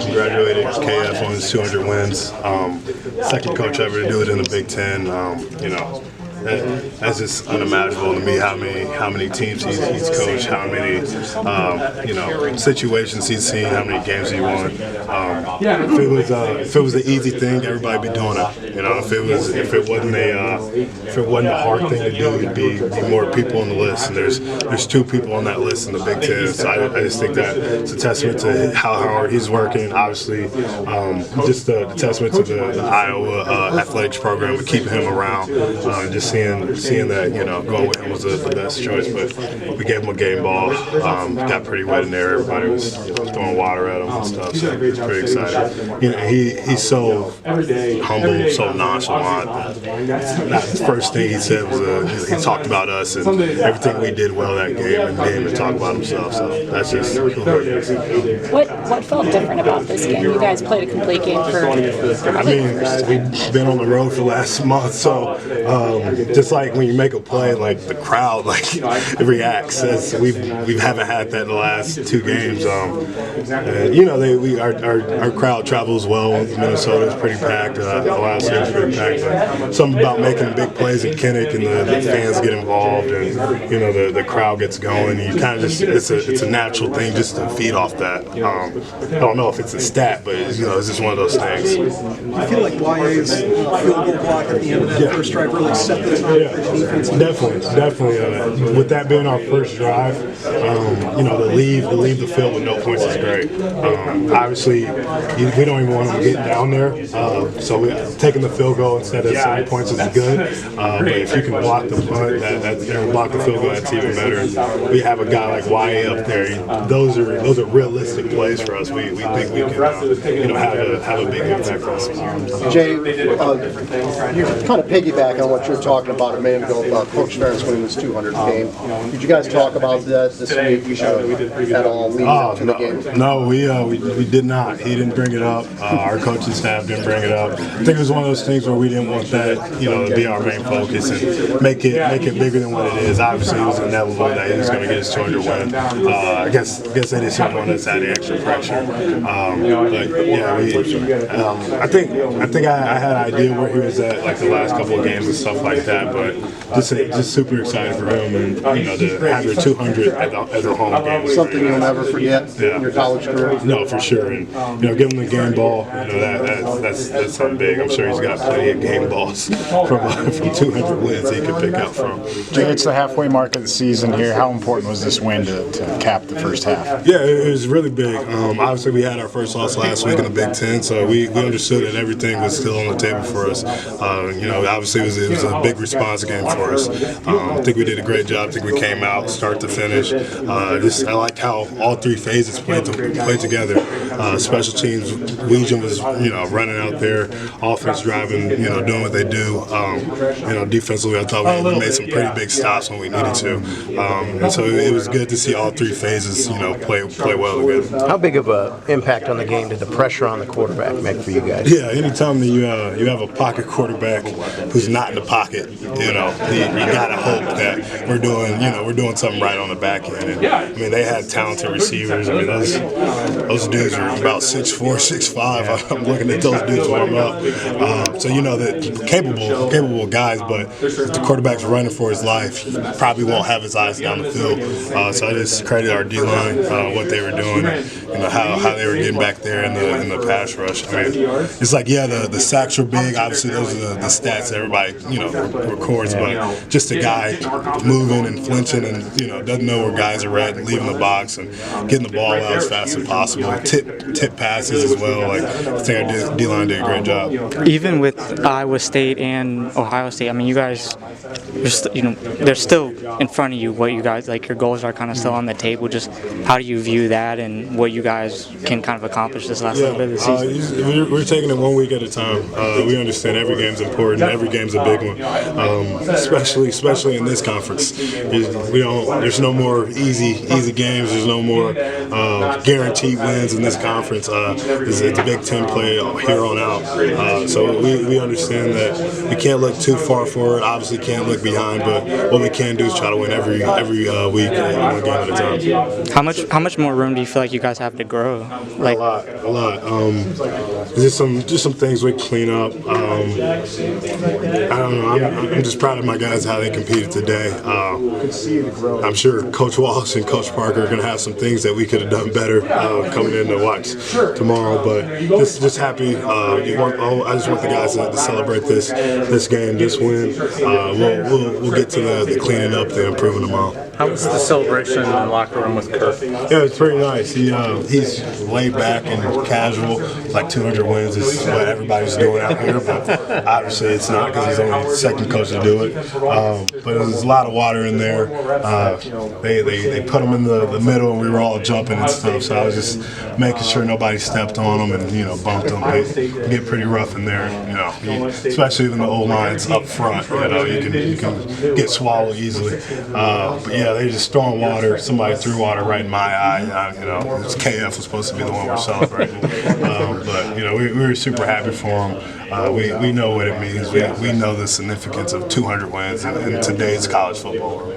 congratulated KF on his 200 wins. Second coach ever to do it in the Big Ten. That's just unimaginable to me. How many teams he's coached, how many situations he's seen, how many games he won. If it was an easy thing, everybody be doing it. If it wasn't a hard thing to do, it'd be more people on the list. And there's 2 people on that list in the Big Ten. So I just think that it's a testament to how hard he's working. Obviously, just a testament to the Iowa athletics program with keeping him around. Just seeing that, going with him was the best choice. But we gave him a game ball. Got pretty wet in there. Everybody was throwing water at him and stuff. So it's pretty exciting. He's so humble, so nonchalant. The first thing he said was he talked about us and everything we did well that game, and didn't even talk about himself. So that's just hilarious. What felt different about this game? You guys played a complete game for. We've been on the road for the last month, so just like when you make a play, like the crowd it reacts. We haven't had that in the last 2 games. Our crowd travels well. Minnesota is pretty packed. Ohio State is pretty packed. But something about making big plays in Kinnick and the fans get involved, and the crowd gets going. You kind of it's a natural thing just to feed off that. I don't know if it's a stat, but it's just one of those things. I feel like YA's field goal block at the end of that first drive really set the tone. Yeah, definitely. With that being our first drive, to leave the field with no points is great. Obviously, we don't even want them getting down there, so taking the field goal instead of 7 points is good. But if you can block the punt, block the field goal, that's even better. We have a guy like YA up there. Those are realistic plays for us. We think we can have a big impact for us. Jay, you kind of piggyback on what you're talking about a minute ago about Coach Ferentz winning his 200th game. Did you guys talk about that this week at all leading up to the game? No, we did not. He didn't bring it up. Our coaching staff didn't bring it up. I think it was one of those things where we didn't want that, to be our main focus and make it bigger than what it is. Obviously, it was inevitable that he was going to get his 200 win. I guess they just didn't want us adding extra pressure. But yeah, I think I had an idea where he was at the last couple of games and stuff like that. But just super excited for him, and to have your 200 as a home game. Something you'll never forget in your college career. No, for sure, and give him the game ball. That's something big. I'm sure he's got plenty of game balls from 200 wins he could pick out from. Jay, it's the halfway mark of the season here. How important was this win to cap the first half? Yeah, it was really big. Obviously, we had our first loss last week in the Big Ten, so we understood that everything was still on the table for us. Obviously, it was a big response game for us. I think we did a great job. I think we came out start to finish. I liked how all 3 phases played together. Special teams, Legion was running out there, offense driving, doing what they do. Defensively, I thought we made some pretty big stops when we needed to, and so it was good to see all 3 phases, play well together. How big of an impact on the game did the pressure on the quarterback make for you guys? Yeah, anytime that you have a pocket quarterback who's not in the pocket, you gotta hope that we're doing something right on the back end. And, they had talented receivers. Those dudes are about 6'4", 6'5". I'm looking at those dudes warm up. So that capable guys, but if the quarterback's running for his life, he probably won't have his eyes down the field. So I just credit our D-line, what they were doing, how they were getting back there in the pass rush. It's the sacks were big. Obviously, those are the stats that everybody records, but just a guy moving and flinching and doesn't know where guys are at, and leaving the box and getting the ball out as fast as possible. Tip passes as well. I think our D-line did a great job. Even with Iowa State and Ohio State, you guys, they're still in front of you. What you guys your goals are kind of still on the table. Just how do you view that and what you guys can kind of accomplish this last little bit of the season? We're taking it 1 week at a time. We understand every game's important. Every game's a big one, especially in this conference. There's no more easy games. There's no more guaranteed wins in this conference. It's a Big Ten play here on out. So we understand that we can't look too far forward. Obviously, can't look behind, but what we can do is try to win every week, one game at a time. How much more room do you feel like you guys have to grow? Like A lot. Just some things we clean up. I don't know. I'm just proud of my guys how they competed today. I'm sure Coach Walsh and Coach Parker are going to have some things that we could have done better coming in to watch tomorrow. But just happy. I just want the guys to celebrate this game, this win. We'll get to the cleaning up, the improving tomorrow. How was the celebration in the locker room with Kirk? Yeah, it's pretty nice. He's laid back and casual. Like 200 wins is what everybody's doing out here, but obviously it's not because he's only the second coach to do it. But there's a lot of water in there. They put him in the middle, and we were all jumping and stuff. So I was just making sure nobody stepped on them and bumped them. They get pretty rough in there. Especially when the O-line's up front. You can get swallowed easily. But yeah, they just throwing water. Somebody threw water right in my eye. It's KF was supposed to be the one we're celebrating. But we were super happy for them. We know what it means. We know the significance of 200 wins in today's college football.